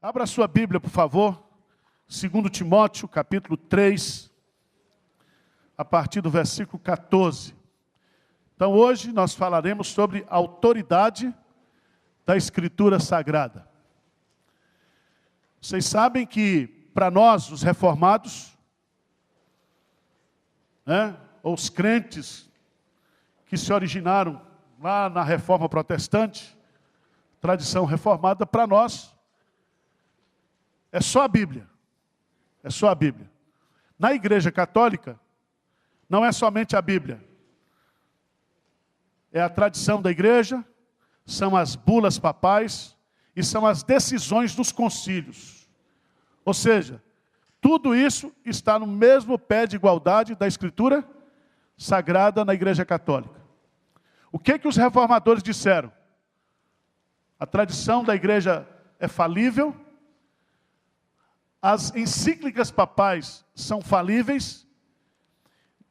Abra a sua Bíblia, por favor. 2 Timóteo, capítulo 3, a partir do versículo 14. Então, hoje nós falaremos sobre a autoridade da Escritura Sagrada. Vocês sabem que, para nós, os reformados, ou os crentes que se originaram lá na Reforma Protestante, tradição reformada, para nós, é só a Bíblia. É só a Bíblia. Na Igreja Católica, não é somente a Bíblia. É a tradição da Igreja, são as bulas papais e são as decisões dos concílios. Ou seja, tudo isso está no mesmo pé de igualdade da Escritura Sagrada na Igreja Católica. O que os reformadores disseram? A tradição da Igreja é falível, as encíclicas papais são falíveis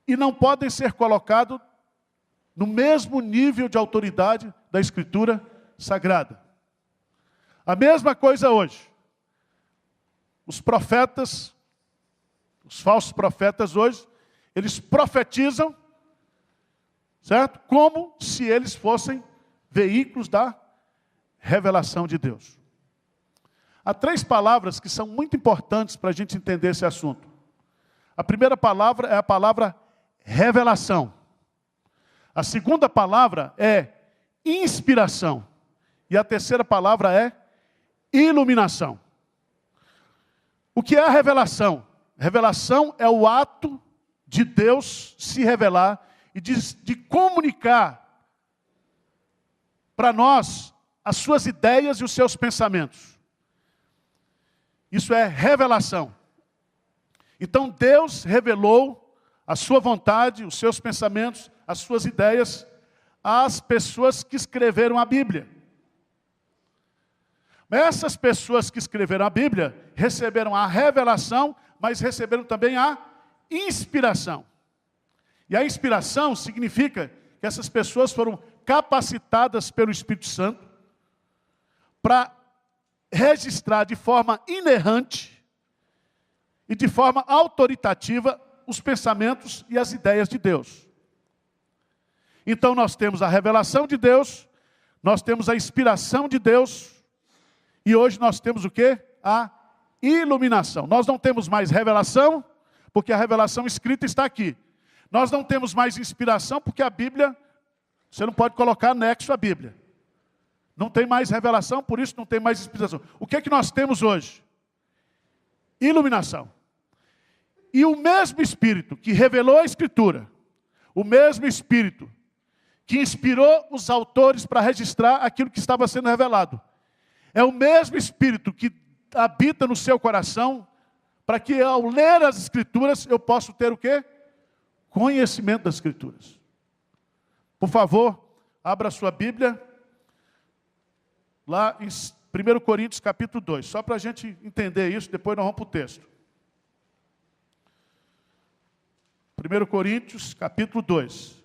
e não podem ser colocados no mesmo nível de autoridade da Escritura Sagrada. A mesma coisa hoje. Os profetas, os falsos profetas hoje, eles profetizam, certo? Como se eles fossem veículos da revelação de Deus. Há 3 palavras que são muito importantes para a gente entender esse assunto. A primeira palavra é a palavra revelação. A segunda palavra é inspiração. E a terceira palavra é iluminação. O que é a revelação? Revelação é o ato de Deus se revelar e de comunicar para nós as suas ideias e os seus pensamentos. Isso é revelação. Então Deus revelou a sua vontade, os seus pensamentos, as suas ideias às pessoas que escreveram a Bíblia. Essas pessoas que escreveram a Bíblia receberam a revelação, mas receberam também a inspiração. E a inspiração significa que essas pessoas foram capacitadas pelo Espírito Santo para registrar de forma inerrante e de forma autoritativa os pensamentos e as ideias de Deus. Então nós temos a revelação de Deus, nós temos a inspiração de Deus, e hoje nós temos o quê? A iluminação. Nós não temos mais revelação, porque a revelação escrita está aqui. Nós não temos mais inspiração, porque a Bíblia, você não pode colocar anexo à Bíblia. Não tem mais revelação, por isso não tem mais inspiração. O que é que nós temos hoje? Iluminação. E o mesmo Espírito que revelou a Escritura, o mesmo Espírito que inspirou os autores para registrar aquilo que estava sendo revelado, é o mesmo Espírito que habita no seu coração, para que ao ler as Escrituras eu possa ter o quê? Conhecimento das Escrituras. Por favor, abra a sua Bíblia, lá em 1 Coríntios capítulo 2, só para a gente entender isso, depois nós vamos para o texto. 1 Coríntios capítulo 2.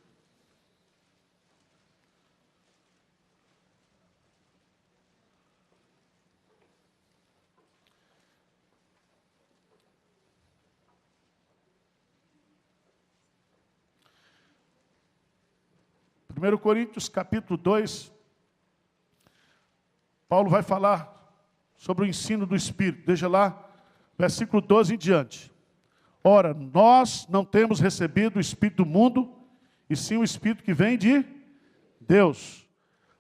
Primeiro Coríntios capítulo 2, Paulo vai falar sobre o ensino do Espírito. Veja lá, versículo 12 em diante. Ora, nós não temos recebido o Espírito do mundo, e sim o Espírito que vem de Deus,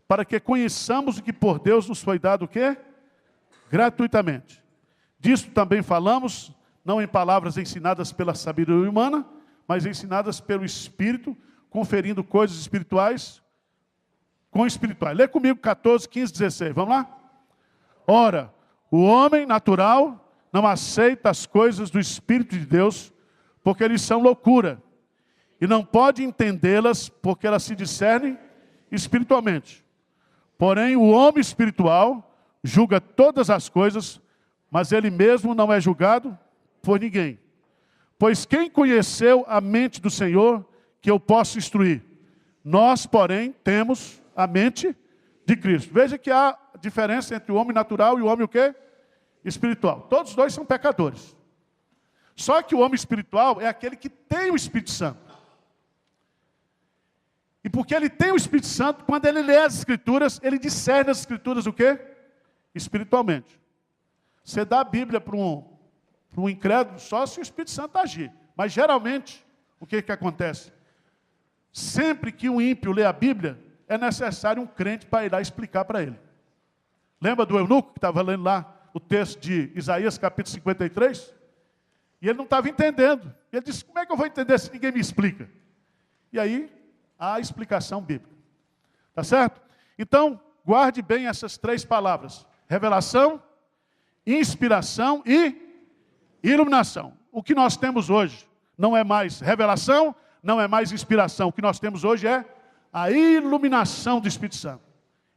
para que conheçamos o que por Deus nos foi dado o quê? Gratuitamente. Disto também falamos, não em palavras ensinadas pela sabedoria humana, mas ensinadas pelo Espírito, conferindo coisas espirituais com espirituais. Lê comigo 14, 15, 16. Vamos lá? Ora, o homem natural não aceita as coisas do Espírito de Deus, porque eles são loucura, e não pode entendê-las, porque elas se discernem espiritualmente. Porém, o homem espiritual julga todas as coisas, mas ele mesmo não é julgado por ninguém. Pois quem conheceu a mente do Senhor, que eu posso instruir? Nós, porém, temos a mente de Cristo. Veja que há diferença entre o homem natural e o homem o quê? espiritual. Todos os dois são pecadores. Só que o homem espiritual é aquele que tem o Espírito Santo. E porque ele tem o Espírito Santo, quando ele lê as Escrituras, ele discerne as Escrituras o quê? Espiritualmente. Você dá a Bíblia para um incrédulo só se o Espírito Santo agir. Mas geralmente, o que acontece? Sempre que um ímpio lê a Bíblia, é necessário um crente para ir lá explicar para ele. Lembra do eunuco que estava lendo lá o texto de Isaías capítulo 53? E ele não estava entendendo. Ele disse, como é que eu vou entender se ninguém me explica? E aí, há a explicação bíblica. Tá certo? Então, guarde bem essas três palavras. Revelação, inspiração e iluminação. O que nós temos hoje não é mais revelação, não é mais inspiração. O que nós temos hoje é a iluminação do Espírito Santo.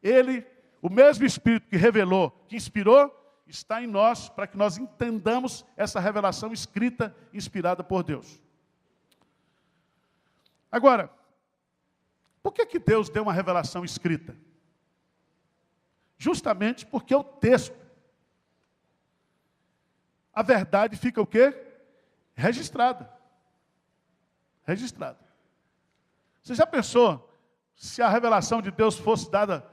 Ele, o mesmo Espírito que revelou, que inspirou, está em nós para que nós entendamos essa revelação escrita, inspirada por Deus. Agora, por que Deus deu uma revelação escrita? Justamente porque o texto, a verdade fica o quê? Registrada. Registrada. Você já pensou se a revelação de Deus fosse dada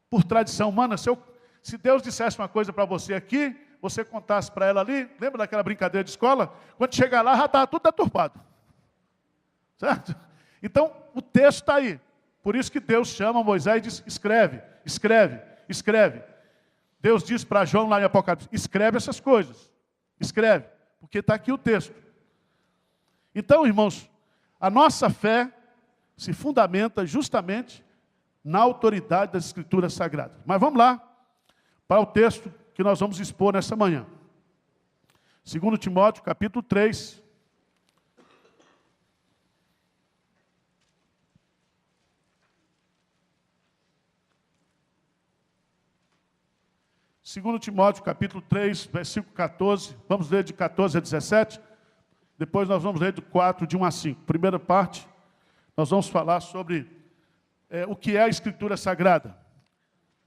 por tradição humana? Se Deus dissesse uma coisa para você aqui, você contasse para ela ali, lembra daquela brincadeira de escola? Quando chegar lá, já estava tudo deturpado. Certo? Então, o texto está aí. Por isso que Deus chama Moisés e diz, escreve, escreve, escreve. Deus diz para João lá em Apocalipse, escreve essas coisas. Escreve, porque está aqui o texto. Então, irmãos, a nossa fé se fundamenta justamente na autoridade das Escrituras Sagradas. Mas vamos lá para o texto que nós vamos expor nessa manhã. 2 Timóteo, capítulo 3. Segundo Timóteo, capítulo 3, versículo 14. Vamos ler de 14 a 17. Depois nós vamos ler do 4, de 1 a 5. Primeira parte, nós vamos falar sobre o que é a Escritura Sagrada.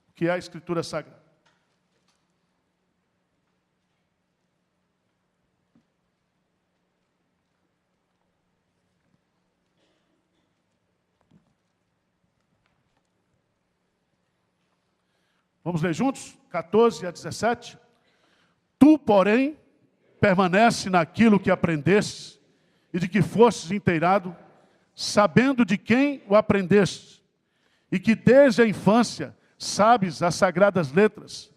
O que é a Escritura Sagrada. Vamos ler juntos? 14 a 17. Tu, porém, permanece naquilo que aprendestes e de que fostes inteirado, sabendo de quem o aprendestes, e que desde a infância sabes as sagradas letras,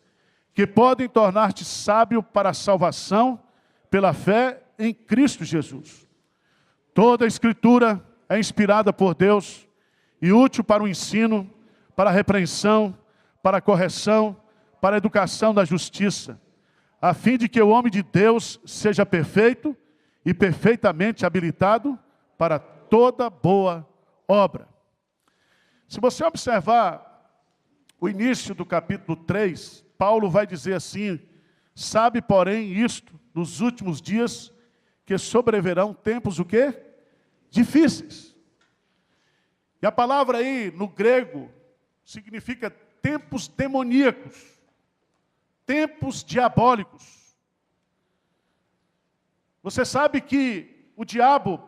que podem tornar-te sábio para a salvação pela fé em Cristo Jesus. Toda a Escritura é inspirada por Deus e útil para o ensino, para a repreensão, para a correção, para a educação da justiça, a fim de que o homem de Deus seja perfeito e perfeitamente habilitado para toda boa obra. Se você observar o início do capítulo 3, Paulo vai dizer assim, sabe, porém, isto, nos últimos dias, que sobreverão tempos o quê? Difíceis. E a palavra aí, no grego, significa tempos demoníacos, tempos diabólicos. Você sabe que o diabo,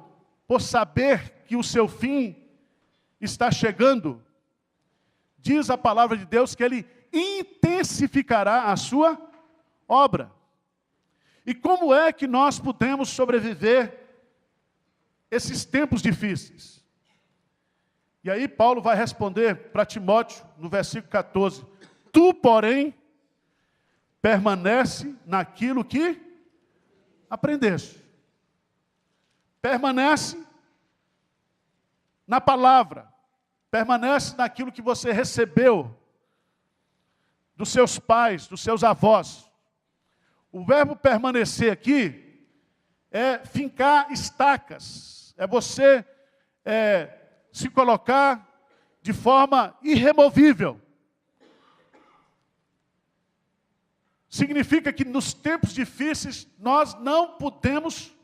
por saber que o seu fim está chegando, diz a palavra de Deus que ele intensificará a sua obra. E como é que nós podemos sobreviver esses tempos difíceis? E aí Paulo vai responder para Timóteo, no versículo 14. Tu, porém, permanece naquilo que aprendeste. Permanece na palavra. Permanece naquilo que você recebeu dos seus pais, dos seus avós. O verbo permanecer aqui é fincar estacas. É você se colocar de forma irremovível. Significa que nos tempos difíceis nós não podemos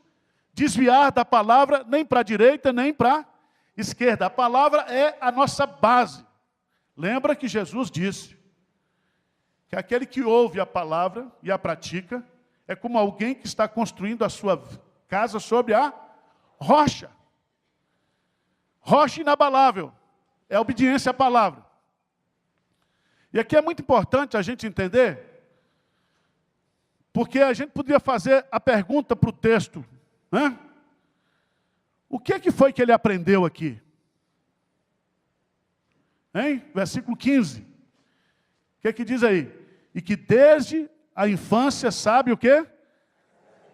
desviar da palavra nem para a direita nem para a esquerda. A palavra é a nossa base. Lembra que Jesus disse que aquele que ouve a palavra e a pratica é como alguém que está construindo a sua casa sobre a rocha. Rocha inabalável. É a obediência à palavra. E aqui é muito importante a gente entender, porque a gente poderia fazer a pergunta para o texto, né? O que foi que ele aprendeu aqui? Hein? Versículo 15. O que diz aí? E que desde a infância sabe o quê?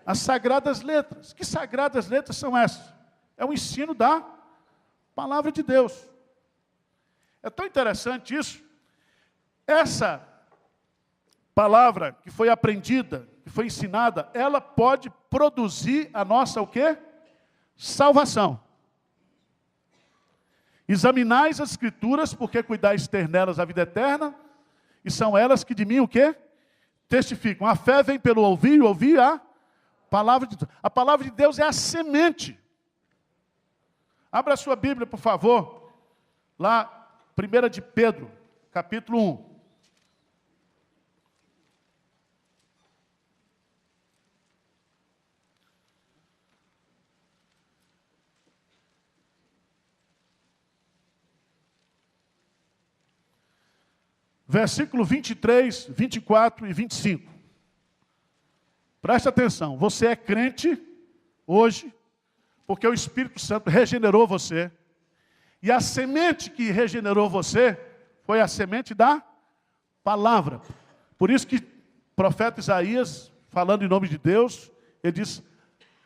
As sagradas letras. Que sagradas letras são essas? É o ensino da palavra de Deus. É tão interessante isso. Essa palavra que foi aprendida, que foi ensinada, ela pode produzir a nossa o quê? Salvação. Examinais as escrituras, porque cuidais ter nelas a vida eterna, e são elas que de mim o quê? Testificam. A fé vem pelo ouvir, e ouvir a palavra de Deus. A palavra de Deus é a semente. Abra a sua Bíblia, por favor, lá, 1 de Pedro, capítulo 1. Versículo 23, 24 e 25. Preste atenção, você é crente hoje, porque o Espírito Santo regenerou você. E a semente que regenerou você foi a semente da palavra. Por isso que o profeta Isaías, falando em nome de Deus, ele diz: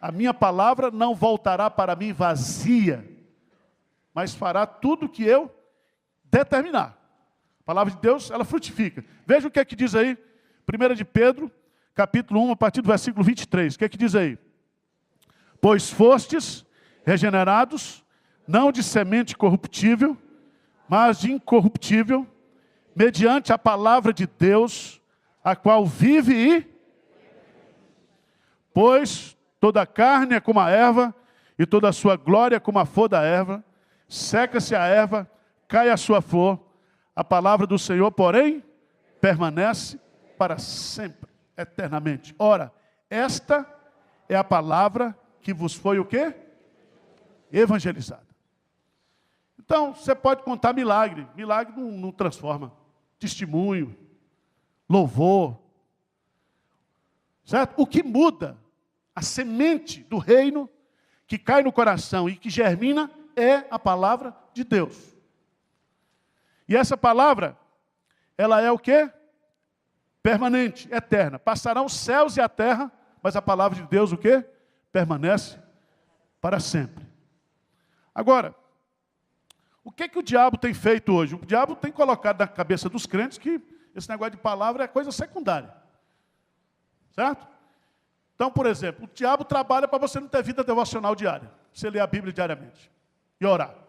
a minha palavra não voltará para mim vazia, mas fará tudo o que eu determinar. A palavra de Deus, ela frutifica. Veja o que é que diz aí, 1 de Pedro, capítulo 1, a partir do versículo 23. O que é que diz aí? Pois fostes regenerados, não de semente corruptível, mas de incorruptível, mediante a palavra de Deus, a qual vive e... Pois toda a carne é como a erva, e toda a sua glória é como a flor da erva. Seca-se a erva, cai a sua flor. A palavra do Senhor, porém, permanece para sempre, eternamente. Ora, esta é a palavra que vos foi o quê? Evangelizada. Então, você pode contar milagre. Milagre não transforma. Testemunho, louvor. Certo? O que muda, a semente do reino que cai no coração e que germina é a palavra de Deus. E essa palavra, ela é o quê? Permanente, eterna. Passarão os céus e a terra, mas a palavra de Deus o quê? Permanece para sempre. Agora, o que o diabo tem feito hoje? O diabo tem colocado na cabeça dos crentes que esse negócio de palavra é coisa secundária. Certo? Então, por exemplo, o diabo trabalha para você não ter vida devocional diária. Você lê a Bíblia diariamente e orar.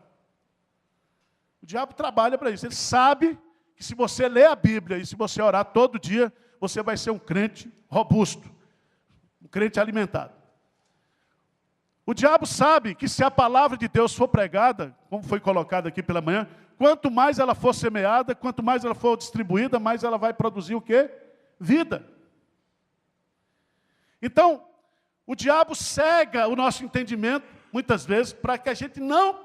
O diabo trabalha para isso. Ele sabe que se você ler a Bíblia e se você orar todo dia, você vai ser um crente robusto, um crente alimentado. O diabo sabe que se a palavra de Deus for pregada, como foi colocado aqui pela manhã, quanto mais ela for semeada, quanto mais ela for distribuída, mais ela vai produzir o quê? Vida. Então, o diabo cega o nosso entendimento, muitas vezes, para que a gente não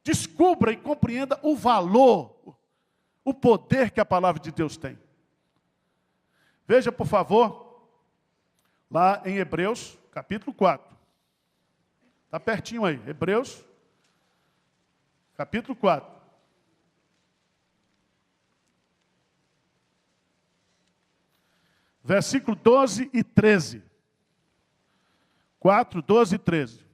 descubra e compreenda o valor, o poder que a palavra de Deus tem. Veja, por favor, lá em Hebreus, capítulo 4. Está pertinho aí, Hebreus, capítulo 4. Versículo 12 e 13. 4, 12 e 13.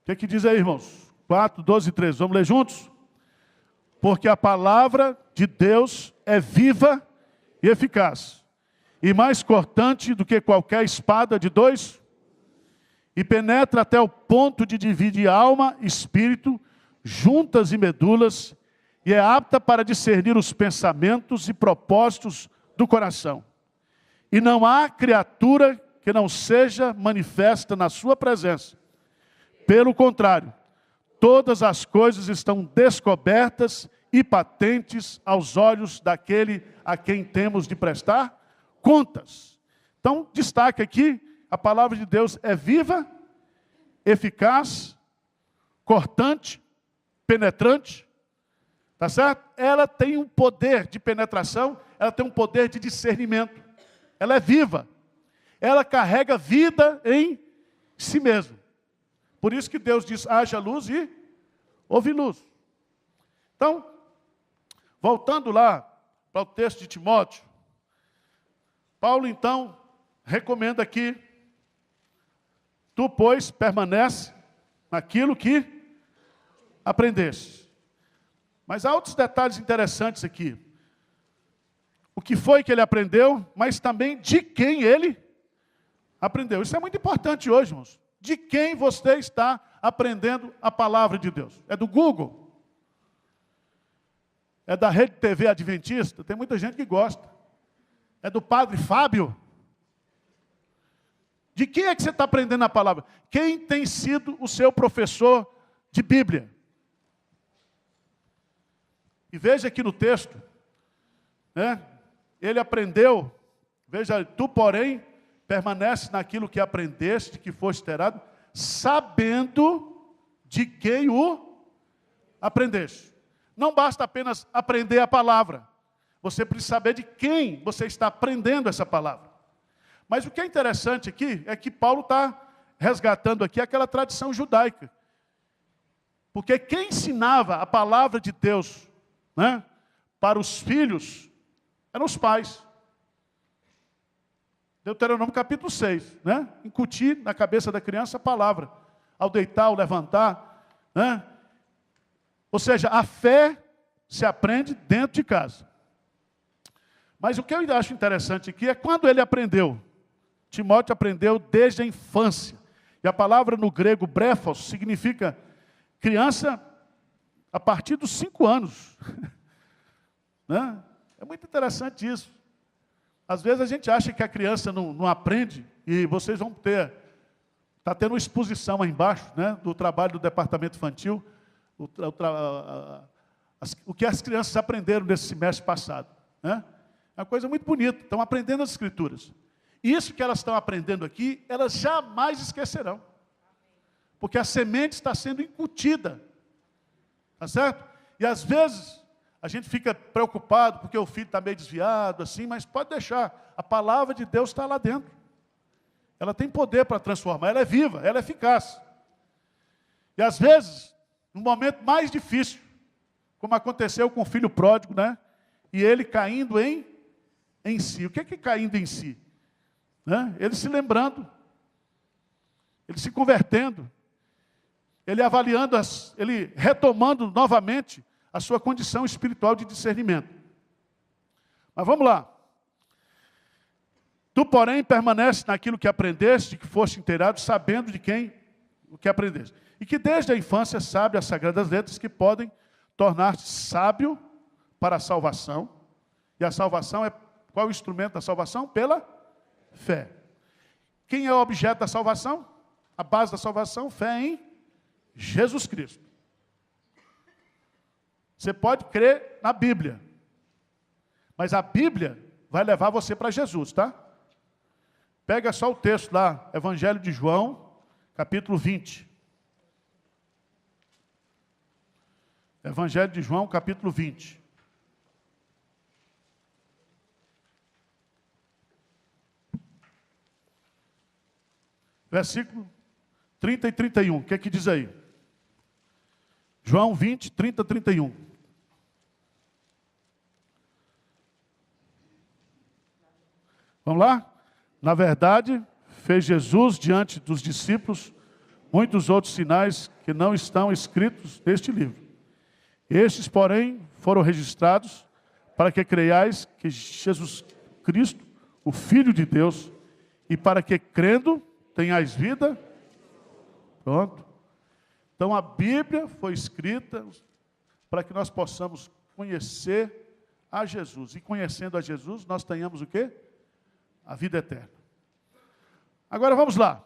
O que diz aí, irmãos? 4, 12 e 13. Vamos ler juntos? Porque a palavra de Deus é viva e eficaz, e mais cortante do que qualquer espada de dois, e penetra até o ponto de dividir alma, espírito, juntas e medulas, e é apta para discernir os pensamentos e propósitos do coração. E não há criatura que não seja manifesta na sua presença. Pelo contrário, todas as coisas estão descobertas e patentes aos olhos daquele a quem temos de prestar contas. Então, destaque aqui, a palavra de Deus é viva, eficaz, cortante, penetrante, tá certo? Ela tem um poder de penetração, ela tem um poder de discernimento. Ela é viva. Ela carrega vida em si mesma. Por isso que Deus diz, haja luz e houve luz. Então, voltando lá para o texto de Timóteo, Paulo então recomenda aqui, tu, pois, permanece naquilo que aprendeste. Mas há outros detalhes interessantes aqui. O que foi que ele aprendeu, mas também de quem ele aprendeu. Isso é muito importante hoje, irmãos. De quem você está aprendendo a palavra de Deus? É do Google? É da Rede TV Adventista? Tem muita gente que gosta. É do Padre Fábio? De quem é que você está aprendendo a palavra? Quem tem sido o seu professor de Bíblia? E veja aqui no texto, né? Ele aprendeu, veja, tu, porém, permanece naquilo que aprendeste, que foste terado, sabendo de quem o aprendeste. Não basta apenas aprender a palavra. Você precisa saber de quem você está aprendendo essa palavra. Mas o que é interessante aqui é que Paulo está resgatando aqui aquela tradição judaica. Porque quem ensinava a palavra de Deus, né, para os filhos eram os pais. Deuteronômio capítulo 6, né? Incutir na cabeça da criança a palavra, ao deitar, ao levantar, né? Ou seja, a fé se aprende dentro de casa. Mas o que eu acho interessante aqui é quando ele aprendeu. Timóteo aprendeu desde a infância. E a palavra no grego brefos significa criança a partir dos 5 anos. Né? É muito interessante isso. Às vezes a gente acha que a criança não aprende, e vocês vão ter, está tendo uma exposição aí embaixo, né, do trabalho do departamento infantil, o que as crianças aprenderam nesse semestre passado. Né? É uma coisa muito bonita, estão aprendendo as escrituras. Isso que elas estão aprendendo aqui, elas jamais esquecerão. Porque a semente está sendo incutida. Tá certo? E às vezes a gente fica preocupado porque o filho está meio desviado, assim, mas pode deixar. A palavra de Deus está lá dentro. Ela tem poder para transformar, ela é viva, ela é eficaz. E às vezes, no momento mais difícil, como aconteceu com o filho pródigo, né? E ele caindo em si. O que é caindo em si? Né? Ele se lembrando, ele se convertendo, ele avaliando, ele retomando novamente a sua condição espiritual de discernimento. Mas vamos lá. Tu, porém, permanece naquilo que aprendeste, que foste inteirado, sabendo de quem o que aprendeste. E que desde a infância sabe as sagradas letras que podem tornar-te sábio para a salvação. E a salvação é, qual é o instrumento da salvação? Pela fé. Quem é o objeto da salvação? A base da salvação, fé em Jesus Cristo. Você pode crer na Bíblia, mas a Bíblia vai levar você para Jesus, tá? Pega só o texto lá, Evangelho de João, capítulo 20. Evangelho de João, capítulo 20. Versículo 30 e 31, o que é que diz aí? João 20, 30 e 31. Vamos lá? Na verdade, fez Jesus diante dos discípulos muitos outros sinais que não estão escritos neste livro. Estes, porém, foram registrados para que creiais que Jesus Cristo, o Filho de Deus, e para que, crendo, tenhais vida. Pronto. Então, a Bíblia foi escrita para que nós possamos conhecer a Jesus. E conhecendo a Jesus, nós tenhamos o quê? A vida eterna. Agora vamos lá.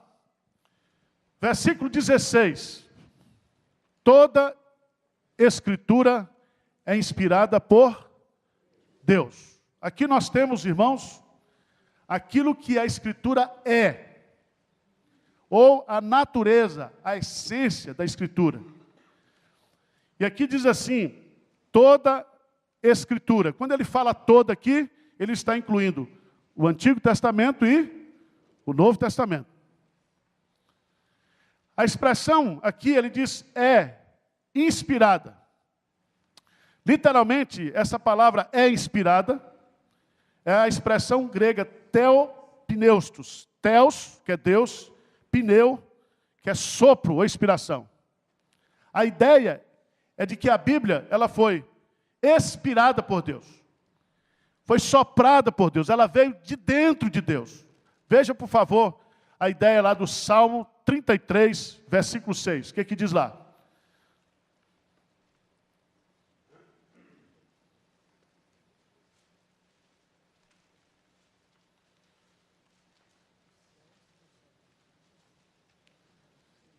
Versículo 16. toda Escritura é inspirada por Deus. Aqui nós temos, irmãos, aquilo que a Escritura é, ou a natureza, a essência da Escritura. E aqui diz assim, toda Escritura. Quando ele fala toda aqui, ele está incluindo o Antigo Testamento e o Novo Testamento. A expressão aqui, ele diz, é inspirada. Literalmente, essa palavra é inspirada, é a expressão grega theopneustos. Theos, que é Deus, pneu, que é sopro ou inspiração. A ideia é de que a Bíblia, ela foi inspirada por Deus. Foi soprada por Deus, ela veio de dentro de Deus. Veja, por favor, a ideia lá do Salmo 33, versículo 6. O que diz lá?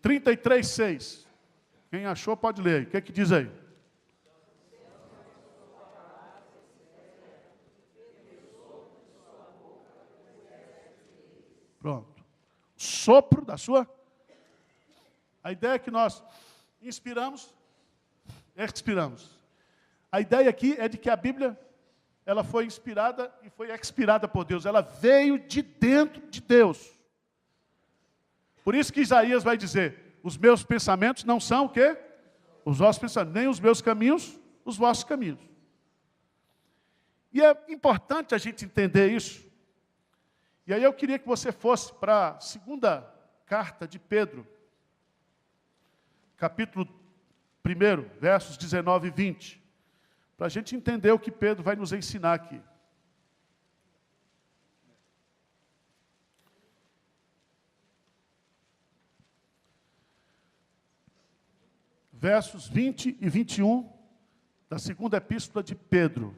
Trinta e três, 6. Quem achou pode ler. O que diz aí? Pronto. Sopro da sua. A ideia é que nós inspiramos, expiramos. A ideia aqui é de que a Bíblia, ela foi inspirada e foi expirada por Deus. Ela veio de dentro de Deus. Por isso que Isaías vai dizer, os meus pensamentos não são o quê? Os vossos pensamentos, nem os meus caminhos, os vossos caminhos. E é importante a gente entender isso. E aí eu queria que você fosse para a segunda carta de Pedro, capítulo 1, versos 19 e 20, para a gente entender o que Pedro vai nos ensinar aqui. Versos 20 e 21 da segunda epístola de Pedro.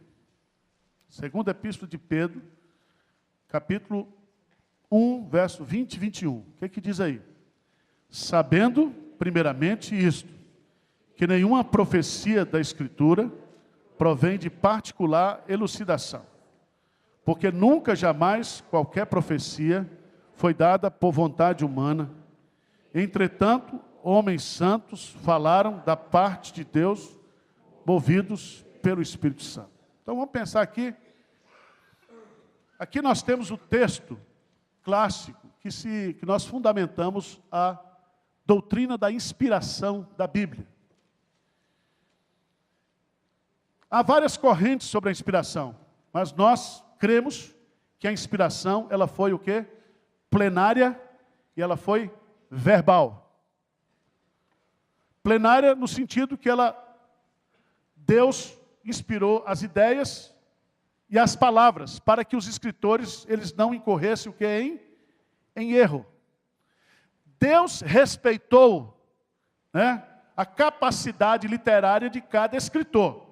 Segunda epístola de Pedro, capítulo 1, verso 20 e 21. O que diz aí? Sabendo, primeiramente, isto, que nenhuma profecia da Escritura provém de particular elucidação, porque nunca, jamais, qualquer profecia foi dada por vontade humana. Entretanto, homens santos falaram da parte de Deus, movidos pelo Espírito Santo. Então vamos pensar aqui. Aqui nós temos o texto clássico que nós fundamentamos a doutrina da inspiração da Bíblia. Há várias correntes sobre a inspiração, mas nós cremos que a inspiração, ela foi o quê? Plenária e ela foi verbal. Plenária no sentido que Deus inspirou as ideias e as palavras, para que os escritores, eles não incorressem o quê? Em erro. Deus respeitou, né, a capacidade literária de cada escritor.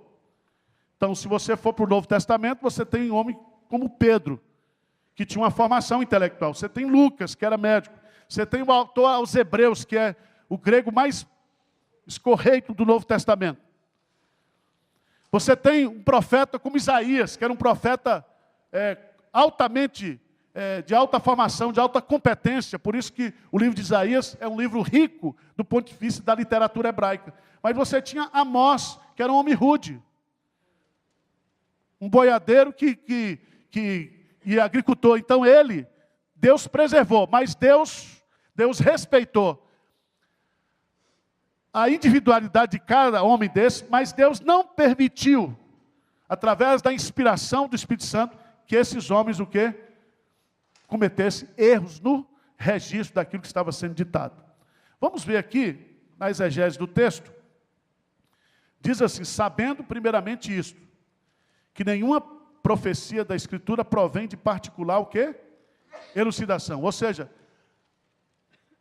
Então, se você for para o Novo Testamento, você tem um homem como Pedro, que tinha uma formação intelectual. Você tem Lucas, que era médico. Você tem o autor aos Hebreus, que é o grego mais escorreito do Novo Testamento. Você tem um profeta como Isaías, que era um profeta altamente, de alta formação, de alta competência. Por isso que o livro de Isaías é um livro rico do ponto de vista da literatura hebraica. Mas você tinha Amós, que era um homem rude. Um boiadeiro e agricultor. Então Deus preservou, mas Deus respeitou a individualidade de cada homem desse, mas Deus não permitiu, através da inspiração do Espírito Santo, que esses homens o quê? Cometessem erros no registro daquilo que estava sendo ditado. Vamos ver aqui, na exegese do texto, diz assim, sabendo primeiramente isto, que nenhuma profecia da Escritura provém de particular o quê? Elucidação. Ou seja,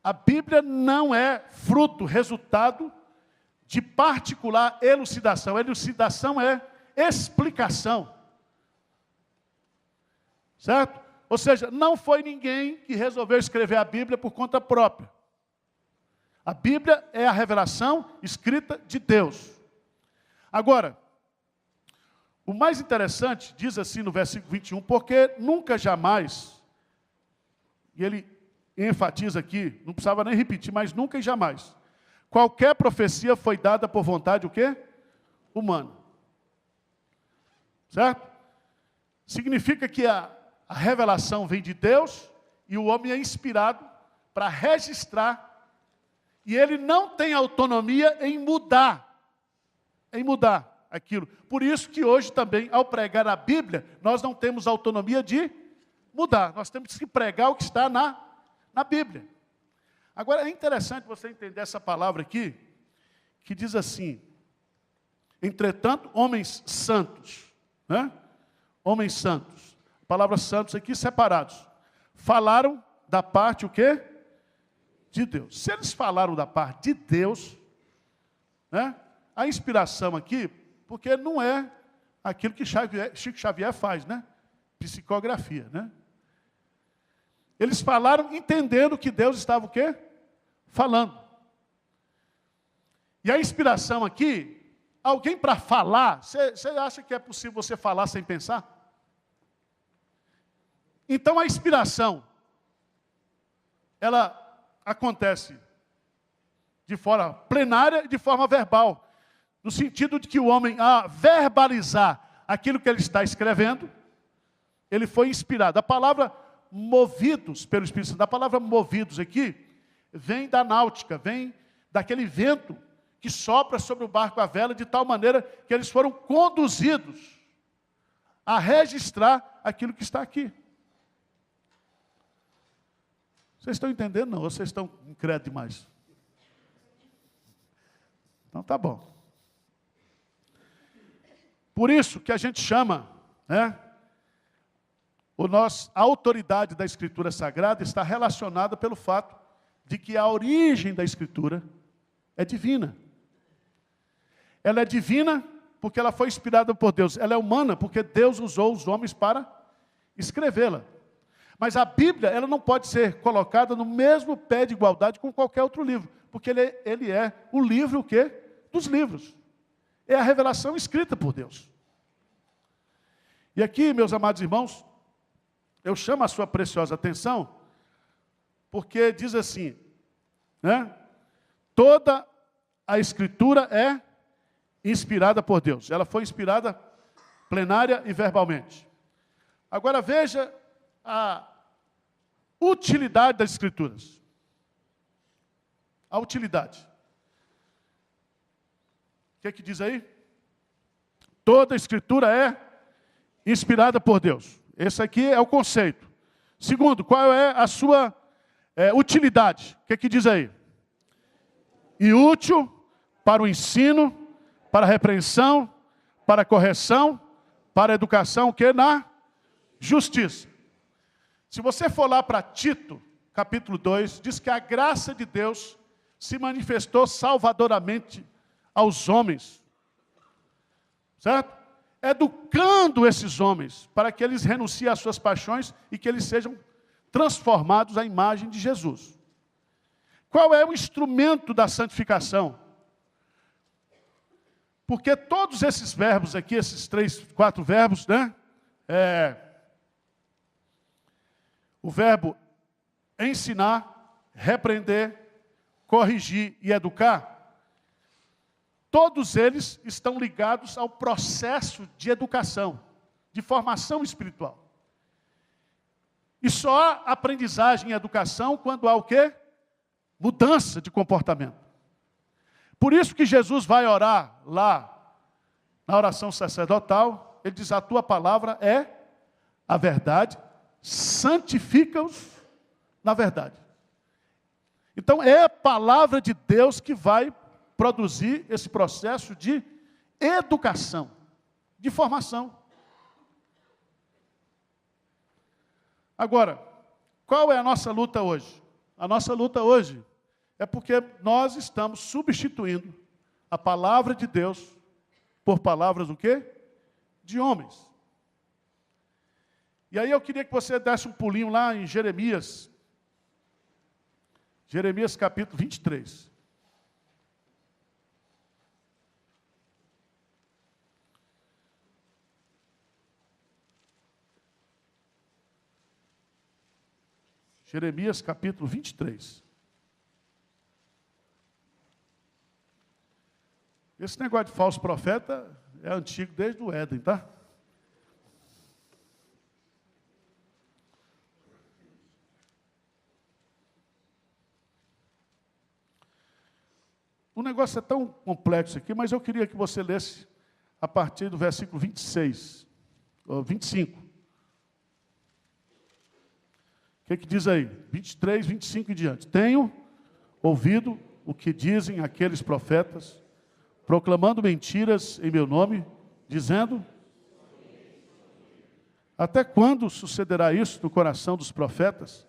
a Bíblia não é fruto, resultado de particular elucidação. Elucidação é explicação. Certo? Ou seja, não foi ninguém que resolveu escrever a Bíblia por conta própria. A Bíblia é a revelação escrita de Deus. Agora, o mais interessante, diz assim no versículo 21, porque nunca jamais, e ele enfatiza aqui, não precisava nem repetir, mas nunca e jamais, qualquer profecia foi dada por vontade, o quê? Humana. Certo? Significa que a revelação vem de Deus e o homem é inspirado para registrar, e ele não tem autonomia em mudar aquilo. Por isso que hoje também, ao pregar a Bíblia, nós não temos autonomia de mudar. Nós temos que pregar o que está na Bíblia. Agora, é interessante você entender essa palavra aqui, que diz assim, entretanto, homens santos, né? Homens santos. A palavra santos aqui, separados. Falaram da parte, o quê? De Deus. Se eles falaram da parte de Deus, né? A inspiração aqui, porque não é aquilo que Chico Xavier faz, né? Psicografia, né? Eles falaram entendendo que Deus estava o quê? Falando. E a inspiração aqui, alguém para falar, você acha que é possível você falar sem pensar? Então a inspiração, ela acontece de forma plenária e de forma verbal. No sentido de que o homem, a verbalizar aquilo que ele está escrevendo, ele foi inspirado. A palavra movidos pelo Espírito Santo, a palavra movidos aqui, vem da náutica, vem daquele vento que sopra sobre o barco à vela, de tal maneira que eles foram conduzidos a registrar aquilo que está aqui. Vocês estão entendendo? Não, ou vocês estão incrédulos demais? Então tá bom. Por isso que a gente chama, né, a autoridade da Escritura Sagrada está relacionada pelo fato de que a origem da Escritura é divina. Ela é divina porque ela foi inspirada por Deus. Ela é humana porque Deus usou os homens para escrevê-la. Mas a Bíblia, ela não pode ser colocada no mesmo pé de igualdade com qualquer outro livro, porque ele é o livro, o quê? Dos livros. É a revelação escrita por Deus. E aqui, meus amados irmãos, eu chamo a sua preciosa atenção, porque diz assim, né? Toda a Escritura é inspirada por Deus. Ela foi inspirada plenária e verbalmente. Agora veja a utilidade das Escrituras. A utilidade. O que é que diz aí? Toda a Escritura é inspirada por Deus. Esse aqui é o conceito. Segundo, qual é a sua utilidade? O que é que diz aí? E útil para o ensino, para a repreensão, para a correção, para a educação, que é na justiça. Se você for lá para Tito, capítulo 2, diz que a graça de Deus se manifestou salvadoramente aos homens. Certo? Educando esses homens para que eles renunciem às suas paixões e que eles sejam transformados à imagem de Jesus. Qual é o instrumento da santificação? Porque todos esses verbos aqui, esses 3, 4 verbos, né? O verbo ensinar, repreender, corrigir e educar, todos eles estão ligados ao processo de educação, de formação espiritual. E só há aprendizagem e educação quando há o quê? Mudança de comportamento. Por isso que Jesus vai orar lá, na oração sacerdotal, ele diz, a tua palavra é a verdade, santifica-os na verdade. Então é a palavra de Deus que vai produzir esse processo de educação, de formação. Agora, qual é a nossa luta hoje? A nossa luta hoje é porque nós estamos substituindo a palavra de Deus por palavras o quê? De homens. E aí eu queria que você desse um pulinho lá em Jeremias. Jeremias capítulo 23. Jeremias capítulo 23. Esse negócio de falso profeta é antigo desde o Éden, tá? O negócio é tão complexo aqui, mas eu queria que você lesse a partir do versículo 26, ou 25. O que diz aí? 23, 25 e diante. Tenho ouvido o que dizem aqueles profetas, proclamando mentiras em meu nome, dizendo: até quando sucederá isso no coração dos profetas,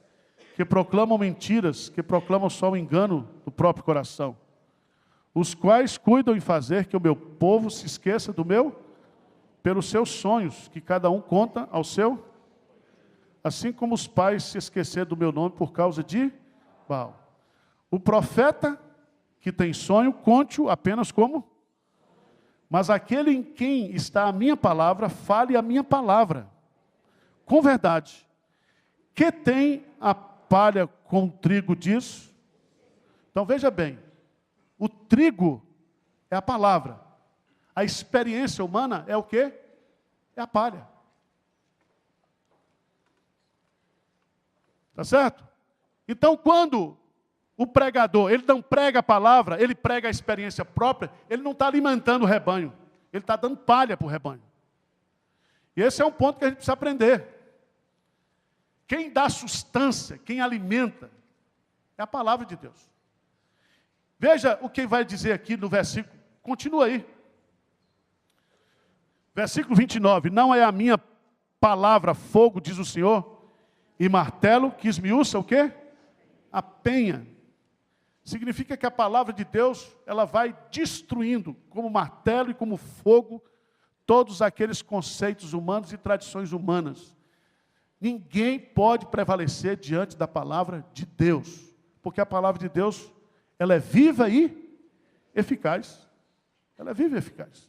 que proclamam mentiras, que proclamam só o engano do próprio coração, os quais cuidam em fazer que o meu povo se esqueça do meu, pelos seus sonhos, que cada um conta ao seu, assim como os pais se esqueceram do meu nome por causa de Baal. O profeta que tem sonho, conte-o apenas como, mas aquele em quem está a minha palavra, fale a minha palavra, com verdade. Que tem a palha com o trigo disso? Então veja bem, o trigo é a palavra. A experiência humana é o quê? É a palha. Tá certo? Então, quando o pregador, ele não prega a palavra, ele prega a experiência própria, ele não está alimentando o rebanho. Ele está dando palha para o rebanho. E esse é um ponto que a gente precisa aprender. Quem dá sustância, quem alimenta, é a palavra de Deus. Veja o que vai dizer aqui no versículo, continua aí. Versículo 29, não é a minha palavra fogo, diz o Senhor, e martelo que esmiuça o quê? A penha. Significa que a palavra de Deus, ela vai destruindo, como martelo e como fogo, todos aqueles conceitos humanos e tradições humanas. Ninguém pode prevalecer diante da palavra de Deus, porque a palavra de Deus, ela é viva e eficaz. Ela é viva e eficaz.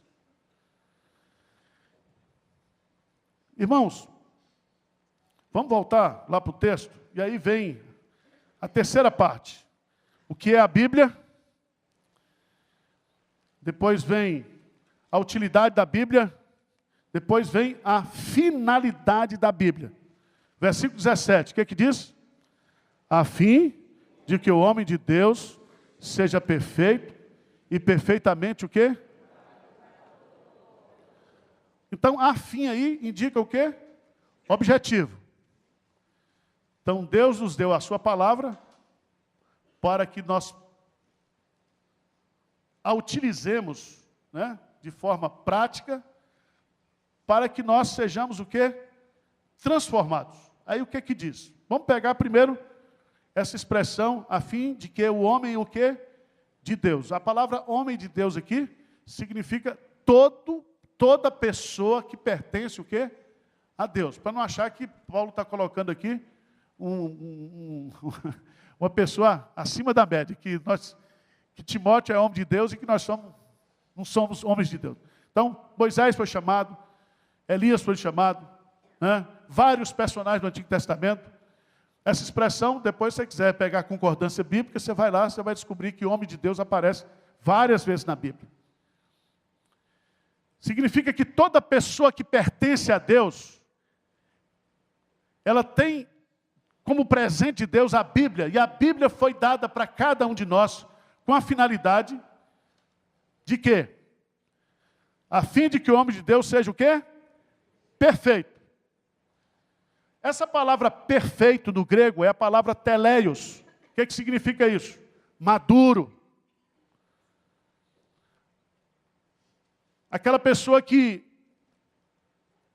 Irmãos, vamos voltar lá para o texto, e aí vem a terceira parte. O que é a Bíblia? Depois vem a utilidade da Bíblia. Depois vem a finalidade da Bíblia. Versículo 17, o que diz? A fim de que o homem de Deus seja perfeito e perfeitamente o quê? Então, a fim aí indica o quê? Objetivo. Então, Deus nos deu a sua palavra para que nós a utilizemos, né, de forma prática, para que nós sejamos o quê? Transformados. Aí o que diz? Vamos pegar primeiro essa expressão, a fim de que o homem o quê? De Deus. A palavra homem de Deus aqui significa toda pessoa que pertence o quê? A Deus. Para não achar que Paulo está colocando aqui uma pessoa acima da média, que Timóteo é homem de Deus e que nós não somos homens de Deus. Então, Moisés foi chamado, Elias foi chamado, né? Vários personagens do Antigo Testamento. Essa expressão, depois se você quiser pegar a concordância bíblica, você vai lá, você vai descobrir que o homem de Deus aparece várias vezes na Bíblia. Significa que toda pessoa que pertence a Deus, ela tem como presente de Deus a Bíblia, e a Bíblia foi dada para cada um de nós com a finalidade de quê? A fim de que o homem de Deus seja o quê? Perfeito. Essa palavra perfeito no grego é a palavra teleios. O que significa isso? Maduro. Aquela pessoa que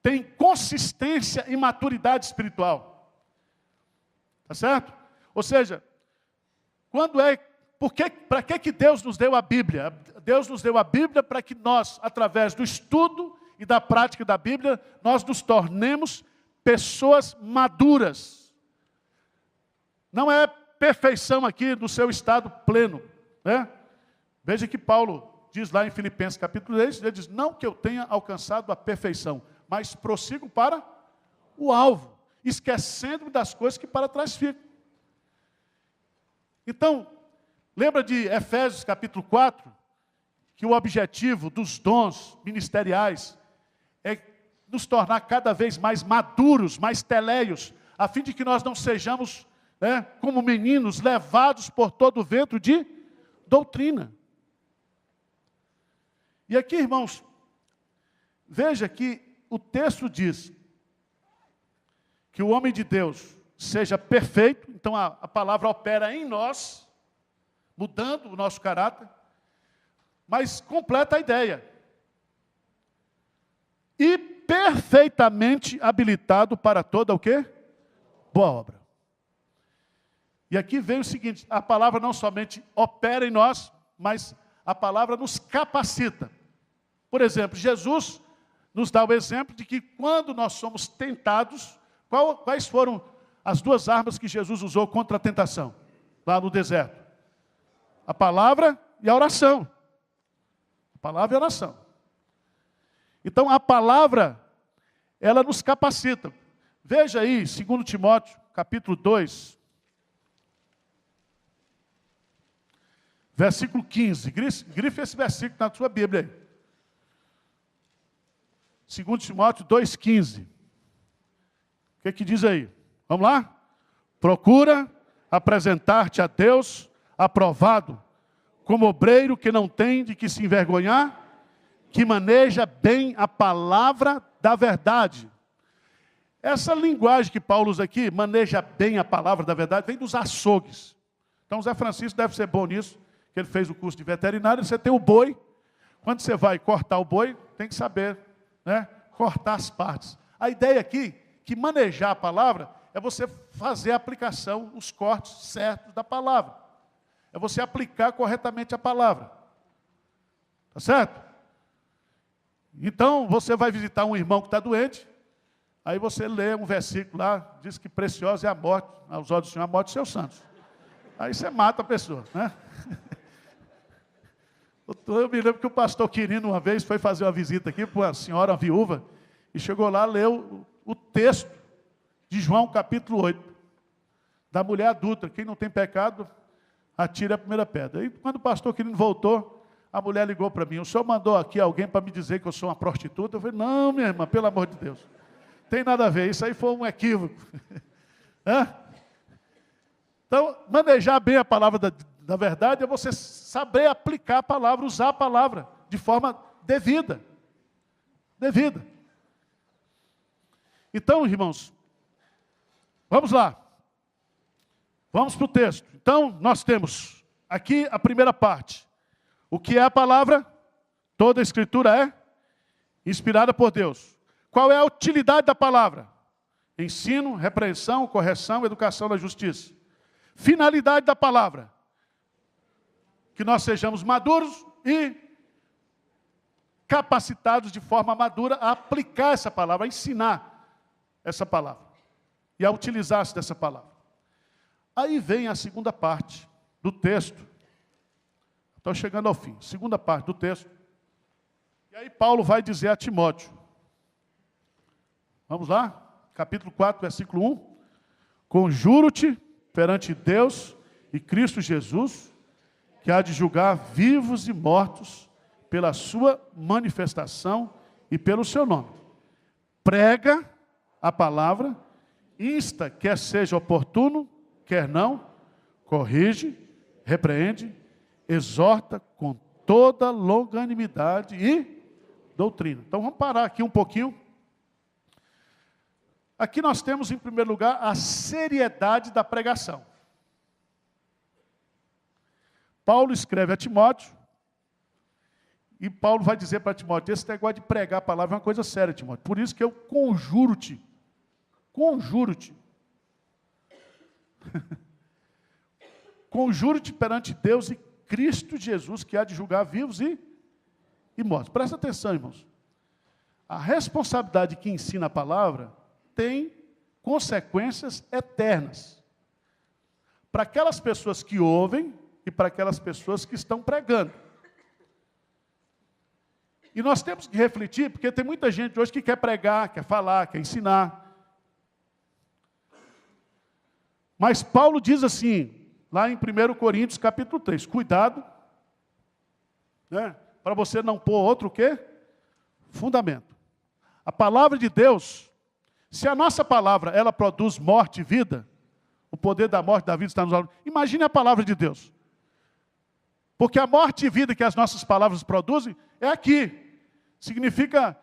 tem consistência e maturidade espiritual. Tá certo? Ou seja, para que Deus nos deu a Bíblia? Deus nos deu a Bíblia para que nós, através do estudo e da prática da Bíblia, nós nos tornemos pessoas maduras. Não é perfeição aqui no seu estado pleno, né? Veja que Paulo diz lá em Filipenses capítulo 3, ele diz, não que eu tenha alcançado a perfeição, mas prossigo para o alvo, esquecendo-me das coisas que para trás ficam. Então, lembra de Efésios capítulo 4? Que o objetivo dos dons ministeriais é nos tornar cada vez mais maduros, mais teleios, a fim de que nós não sejamos, como meninos, levados por todo o vento de doutrina. E aqui, irmãos, veja que o texto diz que o homem de Deus seja perfeito, então a palavra opera em nós, mudando o nosso caráter, mas completa a ideia. E perfeitamente habilitado para toda o quê? Boa obra. E aqui vem o seguinte, a palavra não somente opera em nós, mas a palavra nos capacita. Por exemplo, Jesus nos dá o exemplo de que quando nós somos tentados, quais foram as duas armas que Jesus usou contra a tentação, lá no deserto? A palavra e a oração. A palavra e a oração. Então, a palavra, ela nos capacita. Veja aí, 2 Timóteo, capítulo 2, versículo 15. Grife esse versículo na sua Bíblia aí. 2 Timóteo 2,15. O que diz aí? Vamos lá? Procura apresentar-te a Deus aprovado, como obreiro que não tem de que se envergonhar, que maneja bem a palavra da verdade. Essa linguagem que Paulo usa aqui, maneja bem a palavra da verdade, vem dos açougues. Então, o Zé Francisco deve ser bom nisso, que ele fez o curso de veterinário. Você tem o boi, quando você vai cortar o boi, tem que saber, cortar as partes. A ideia aqui, que manejar a palavra, é você fazer a aplicação, os cortes certos da palavra. É você aplicar corretamente a palavra. Tá certo? Então, você vai visitar um irmão que está doente, aí você lê um versículo lá, diz que preciosa é a morte, aos olhos do Senhor, a morte dos seus santos. Aí você mata a pessoa, né? Eu me lembro que o pastor Quirino, uma vez, foi fazer uma visita aqui para uma senhora, uma viúva, e chegou lá, leu o texto de João, capítulo 8, da mulher adulta. Quem não tem pecado, atira a primeira pedra. E quando o pastor Quirino voltou, a mulher ligou para mim: o senhor mandou aqui alguém para me dizer que eu sou uma prostituta? Eu falei: não, minha irmã, pelo amor de Deus. Tem nada a ver, isso aí foi um equívoco. Então, manejar bem a palavra da verdade é você saber aplicar a palavra, usar a palavra de forma devida. Devida. Então, irmãos, vamos lá. Vamos para o texto. Então, nós temos aqui a primeira parte. O que é a palavra? Toda a Escritura é inspirada por Deus. Qual é a utilidade da palavra? Ensino, repreensão, correção, educação na justiça. Finalidade da palavra: que nós sejamos maduros e capacitados de forma madura a aplicar essa palavra, a ensinar essa palavra e a utilizar-se dessa palavra. Aí vem a segunda parte do texto. Estou chegando ao fim. Segunda parte do texto. E aí Paulo vai dizer a Timóteo. Vamos lá? Capítulo 4, versículo 1. Conjuro-te perante Deus e Cristo Jesus, que há de julgar vivos e mortos pela sua manifestação e pelo seu nome. Prega a palavra, insta, quer seja oportuno, quer não, corrige, repreende, exorta com toda longanimidade e doutrina. Então vamos parar aqui um pouquinho. Aqui nós temos, em primeiro lugar, a seriedade da pregação. Paulo escreve a Timóteo, e Paulo vai dizer para Timóteo: esse negócio de pregar a palavra é uma coisa séria, Timóteo. Por isso que eu conjuro-te, conjuro-te perante Deus e Cristo Jesus, que há de julgar vivos e mortos. Presta atenção, irmãos. A responsabilidade que ensina a palavra tem consequências eternas para aquelas pessoas que ouvem e para aquelas pessoas que estão pregando. E nós temos que refletir, porque tem muita gente hoje que quer pregar, quer falar, quer ensinar. Mas Paulo diz assim, lá em 1 Coríntios capítulo 3. Cuidado, né, para você não pôr outro o quê? Fundamento. A palavra de Deus, se a nossa palavra, ela produz morte e vida, o poder da morte e da vida está nos olhos. Imagine a palavra de Deus. Porque a morte e vida que as nossas palavras produzem é aqui. Significa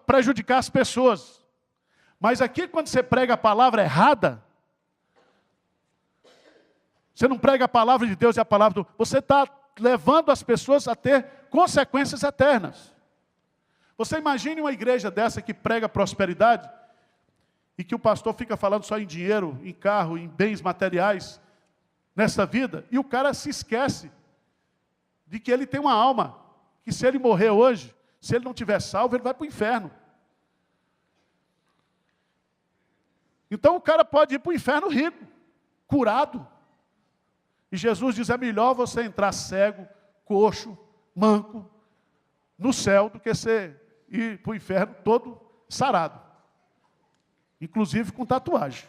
prejudicar as pessoas. Mas aqui, quando você prega a palavra errada, você não prega a palavra de Deus e a palavra do... Você está levando as pessoas a ter consequências eternas. Você imagine uma igreja dessa que prega prosperidade e que o pastor fica falando só em dinheiro, em carro, em bens materiais nessa vida, e o cara se esquece de que ele tem uma alma, que se ele morrer hoje, se ele não tiver salvo, ele vai para o inferno. Então o cara pode ir para o inferno rico, curado. E Jesus diz, é melhor você entrar cego, coxo, manco, no céu, do que você ir para o inferno todo sarado. Inclusive com tatuagem.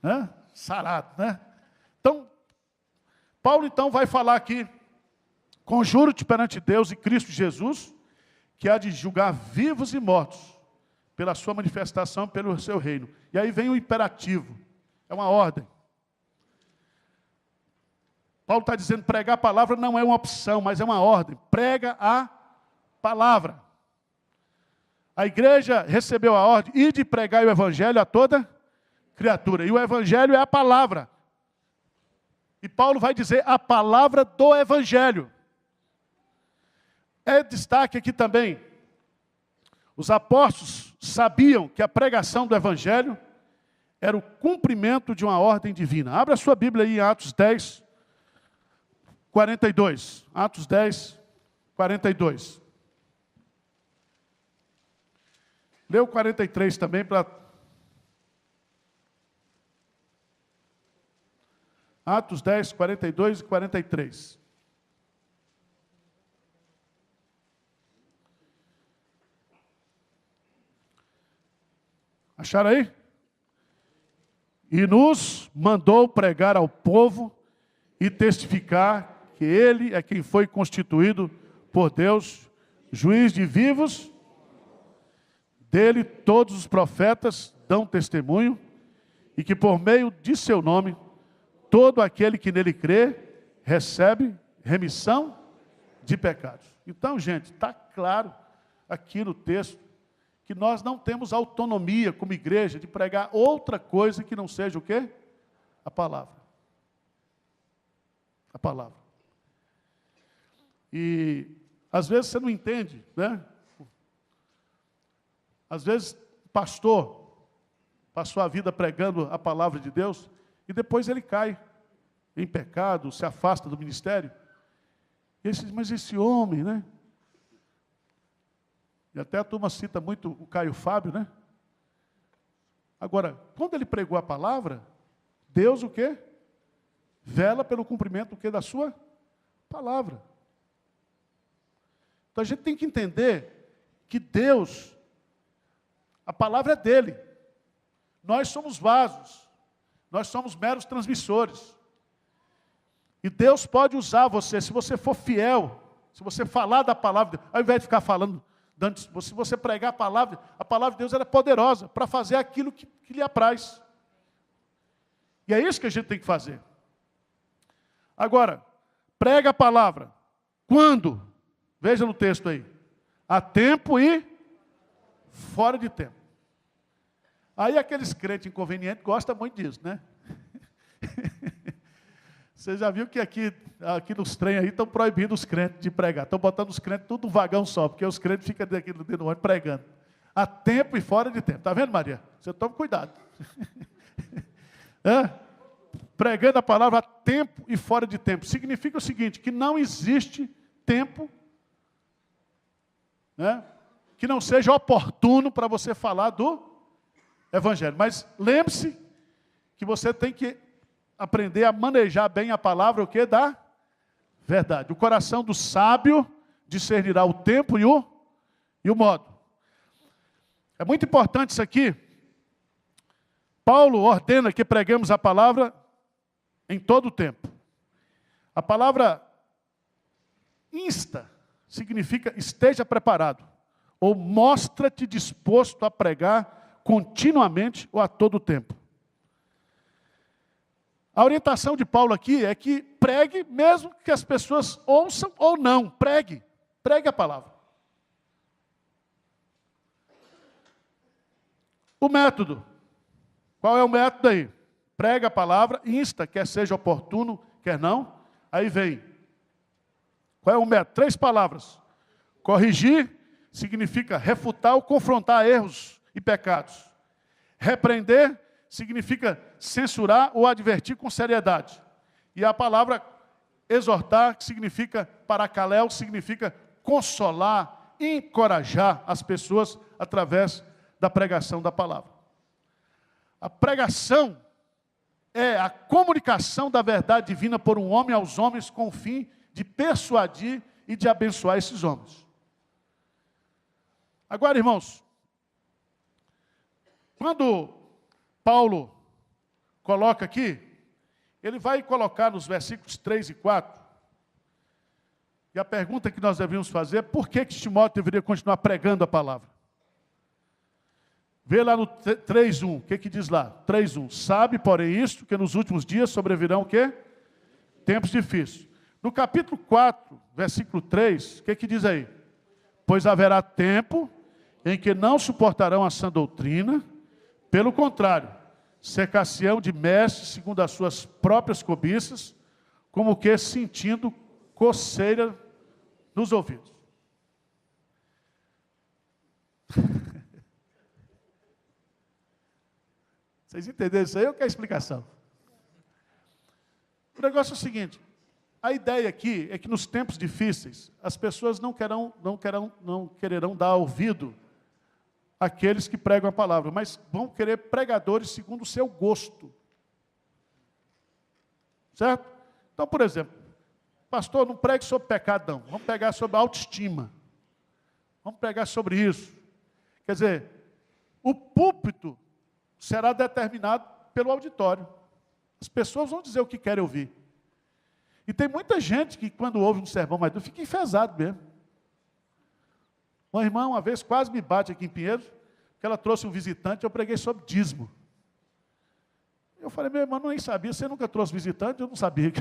Né? Sarado, né? Então, Paulo então vai falar aqui, conjuro-te perante Deus e Cristo Jesus, que há de julgar vivos e mortos, pela sua manifestação, pelo seu reino. E aí vem o imperativo, é uma ordem. Paulo está dizendo, pregar a palavra não é uma opção, mas é uma ordem. Prega a palavra. A igreja recebeu a ordem, e de pregar o evangelho a toda criatura. E o evangelho é a palavra. E Paulo vai dizer a palavra do evangelho. É destaque aqui também. Os apóstolos sabiam que a pregação do evangelho era o cumprimento de uma ordem divina. Abra a sua Bíblia aí em Atos 10, 42. Atos 10, 42. Lê o 43 também para... Atos 10, 42 e 43. Acharam aí? E nos mandou pregar ao povo e testificar que ele é quem foi constituído por Deus, juiz de vivos. Dele todos os profetas dão testemunho, e que por meio de seu nome, todo aquele que nele crê, recebe remissão de pecados. Então, gente, está claro aqui no texto, que nós não temos autonomia como igreja de pregar outra coisa que não seja o quê? A palavra. A palavra. E às vezes você não entende, né? Às vezes, pastor passou a vida pregando a palavra de Deus e depois ele cai em pecado, se afasta do ministério. E ele diz, mas esse homem, né? E até a turma cita muito o Caio Fábio, né? Agora, quando ele pregou a palavra, Deus o quê? Vela pelo cumprimento o quê? Da sua palavra. Então a gente tem que entender que Deus... A palavra é dele. Nós somos vasos. Nós somos meros transmissores. E Deus pode usar você, se você for fiel, se você falar da palavra, ao invés de ficar falando, se você pregar a palavra de Deus ela é poderosa para fazer aquilo que lhe apraz. E é isso que a gente tem que fazer. Agora, prega a palavra. Quando? Veja no texto aí. A tempo e fora de tempo. Aí aqueles crentes inconvenientes gostam muito disso, né? Você já viu que aqui nos trem aí estão proibindo os crentes de pregar. Estão botando os crentes tudo no vagão só, porque os crentes ficam daqui no ônibus pregando. A tempo e fora de tempo. Está vendo, Maria? Você toma cuidado. Pregando a palavra a tempo e fora de tempo. Significa o seguinte, que não existe tempo, né, que não seja oportuno para você falar do evangelho. Mas lembre-se que você tem que aprender a manejar bem a palavra, o que? Da verdade. O coração do sábio discernirá o tempo e o modo. É muito importante isso aqui. Paulo ordena que preguemos a palavra em todo o tempo. A palavra insta significa esteja preparado, ou mostra-te disposto a pregar continuamente ou a todo o tempo. A orientação de Paulo aqui é que pregue, mesmo que as pessoas ouçam ou não, pregue a palavra. O método, qual é o método aí? Prega a palavra, insta, quer seja oportuno, quer não. Aí vem, qual é o método? 3 palavras. Corrigir significa refutar ou confrontar erros e pecados. Repreender significa censurar ou advertir com seriedade. E a palavra exortar, que significa paracaléu, significa consolar, encorajar as pessoas através da pregação da palavra. A pregação é a comunicação da verdade divina por um homem aos homens com o fim de persuadir e de abençoar esses homens. Agora, irmãos, quando Paulo coloca aqui, ele vai colocar nos versículos 3 e 4, e a pergunta que nós devíamos fazer é por que Timóteo deveria continuar pregando a palavra? Vê lá no 3:1, o que diz lá? 3:1, sabe, porém, isto, que nos últimos dias sobrevirão o quê? Tempos difíceis. No capítulo 4, versículo 3, o que diz aí? Pois haverá tempo em que não suportarão a sã doutrina, pelo contrário, cercar-se-ão de mestres segundo as suas próprias cobiças, como que sentindo coceira nos ouvidos. Vocês entenderam isso aí ou quer explicação? O negócio é o seguinte, a ideia aqui é que nos tempos difíceis, as pessoas não quererão dar ouvido àqueles que pregam a palavra, mas vão querer pregadores segundo o seu gosto. Certo? Então, por exemplo, pastor, não pregue sobre pecado, não. Vamos pregar sobre autoestima. Vamos pregar sobre isso. Quer dizer, o púlpito será determinado pelo auditório. As pessoas vão dizer o que querem ouvir. E tem muita gente que, quando ouve um sermão mais duro, fica enfesado mesmo. Uma irmã, uma vez, quase me bate aqui em Pinheiros, porque ela trouxe um visitante, eu preguei sobre dízimo. Eu falei, meu irmão, eu nem sabia, você nunca trouxe visitante? Eu não sabia.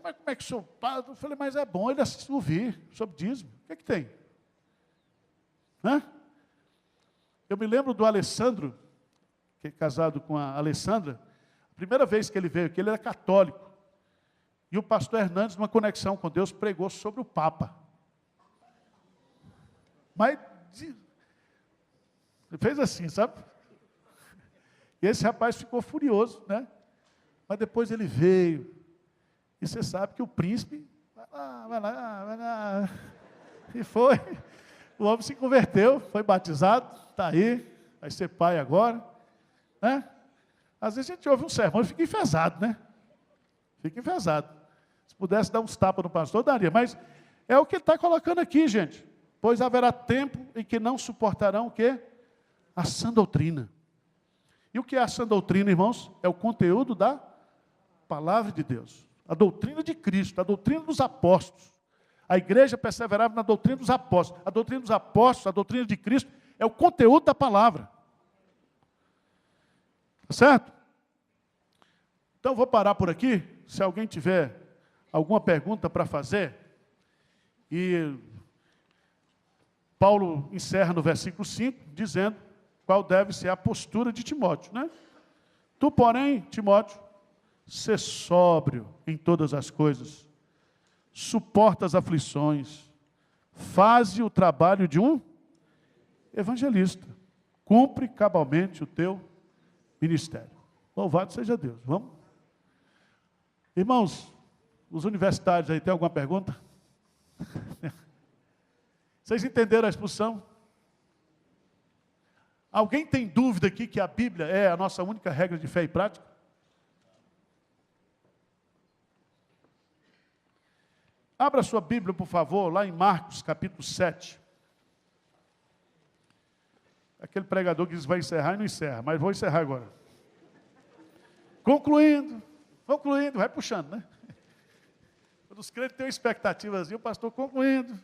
Mas como é que o senhor... Eu falei, mas é bom ele ouvir sobre dízimo. O que é que tem? Hã? Eu me lembro do Alessandro, que é casado com a Alessandra, a primeira vez que ele veio aqui, ele era católico. E o pastor Hernandes, numa conexão com Deus, pregou sobre o Papa. Mas ele fez assim, sabe? E esse rapaz ficou furioso, né? Mas depois ele veio. E você sabe que o príncipe, vai lá. E foi. O homem se converteu, foi batizado, está aí, vai ser pai agora. Né? Às vezes a gente ouve um sermão e fica enfesado, né? Fica enfesado. Se pudesse dar uns tapas no pastor, daria. Mas é o que ele está colocando aqui, gente. Pois haverá tempo em que não suportarão o quê? A sã doutrina. E o que é a sã doutrina, irmãos? É o conteúdo da palavra de Deus. A doutrina de Cristo, a doutrina dos apóstolos. A igreja perseverava na doutrina dos apóstolos. A doutrina dos apóstolos, a doutrina de Cristo, é o conteúdo da palavra. Tá certo? Então, vou parar por aqui. Se alguém tiver alguma pergunta para fazer. E Paulo encerra no versículo 5, dizendo qual deve ser a postura de Timóteo, né? Tu, porém, Timóteo, sê sóbrio em todas as coisas, suporta as aflições, faze o trabalho de um evangelista, cumpre cabalmente o teu ministério. Louvado seja Deus. Vamos? Irmãos, os universitários aí, tem alguma pergunta? Vocês entenderam a exposição? Alguém tem dúvida aqui que a Bíblia é a nossa única regra de fé e prática? Abra sua Bíblia, por favor, lá em Marcos, capítulo 7. Aquele pregador que diz vai encerrar e não encerra, mas vou encerrar agora. Concluindo, vai puxando, né? Quando os crentes têm uma expectativa, o pastor concluindo.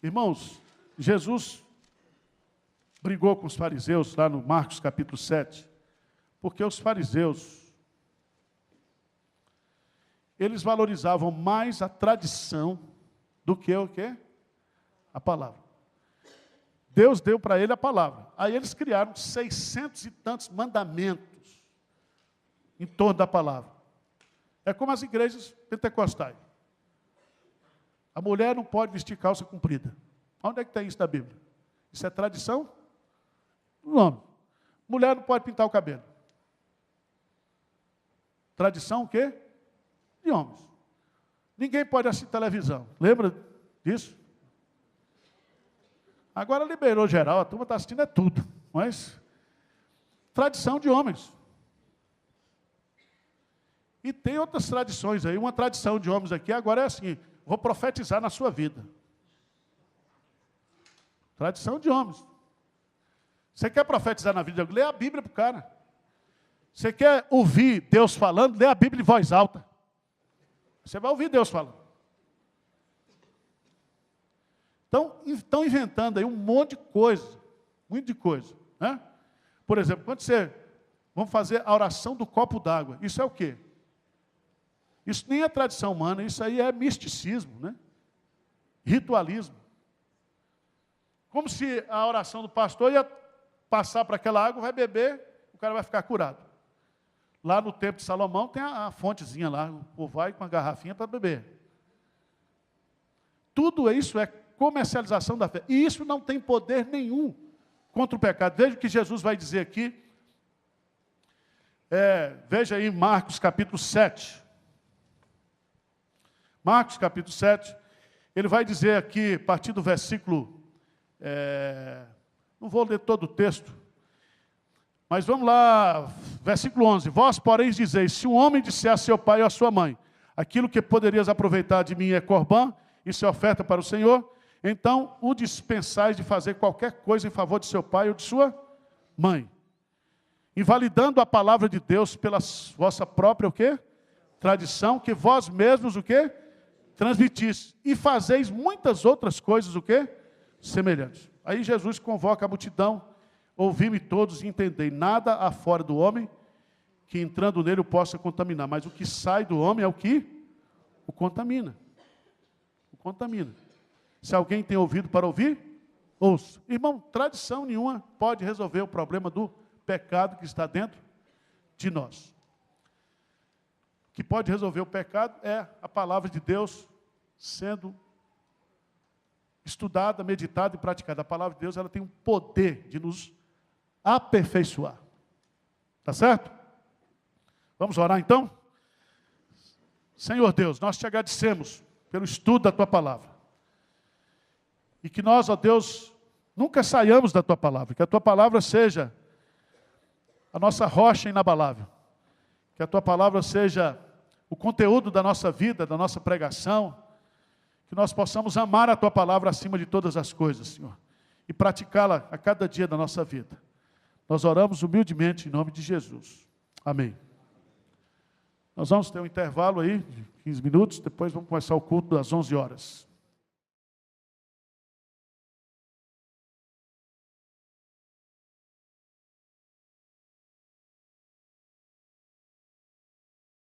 Irmãos, Jesus brigou com os fariseus lá no Marcos capítulo 7, porque os fariseus, eles valorizavam mais a tradição do que o quê? A palavra. Deus deu para ele a palavra. Aí eles criaram 600 e tantos mandamentos em torno da palavra. É como as igrejas pentecostais. A mulher não pode vestir calça comprida. Onde é que tem isso na Bíblia? Isso é tradição? Não. Mulher não pode pintar o cabelo. Tradição o quê? De homens. Ninguém pode assistir televisão. Lembra disso? Agora liberou geral, a turma está assistindo é tudo. Mas tradição de homens. E tem outras tradições aí. Uma tradição de homens aqui agora é assim: vou profetizar na sua vida. Tradição de homens. Você quer profetizar na vida de alguém? Lê a Bíblia para o cara. Você quer ouvir Deus falando? Lê a Bíblia em voz alta. Você vai ouvir Deus falando. Então, estão inventando aí um monte de coisa. Muito de coisa. Né? Por exemplo, quando vamos fazer a oração do copo d'água. Isso é o quê? Isso nem é tradição humana, isso aí é misticismo, né? Ritualismo. Como se a oração do pastor ia passar para aquela água, vai beber, o cara vai ficar curado. Lá no templo de Salomão tem a fontezinha lá, o povo vai com a garrafinha para beber. Tudo isso é comercialização da fé. E isso não tem poder nenhum contra o pecado. Veja o que Jesus vai dizer aqui. Veja aí Marcos capítulo 7. Marcos capítulo 7, ele vai dizer aqui, a partir do versículo, não vou ler todo o texto, mas vamos lá, versículo 11. Vós, porém, dizeis, se um homem disser a seu pai ou a sua mãe, aquilo que poderias aproveitar de mim é corbã, isso é oferta para o Senhor, então o dispensais de fazer qualquer coisa em favor de seu pai ou de sua mãe, invalidando a palavra de Deus pela vossa própria, o quê? Tradição, que vós mesmos, o quê? Transmitis, e fazeis muitas outras coisas, o quê? Semelhantes. Aí Jesus convoca a multidão, ouvi-me todos e entendei, nada há fora do homem, que entrando nele o possa contaminar, mas o que sai do homem é o que o contamina. O contamina. Se alguém tem ouvido para ouvir, ouça. Irmão, tradição nenhuma pode resolver o problema do pecado que está dentro de nós. O que pode resolver o pecado é a palavra de Deus sendo estudada, meditada e praticada. A palavra de Deus, ela tem um poder de nos aperfeiçoar. Tá certo? Vamos orar então? Senhor Deus, nós te agradecemos pelo estudo da tua palavra. E que nós, ó Deus, nunca saiamos da tua palavra. Que a tua palavra seja a nossa rocha inabalável. Que a tua palavra seja o conteúdo da nossa vida, da nossa pregação, que nós possamos amar a tua palavra acima de todas as coisas, Senhor, e praticá-la a cada dia da nossa vida. Nós oramos humildemente em nome de Jesus. Amém. Nós vamos ter um intervalo aí de 15 minutos, depois vamos começar o culto às 11 horas.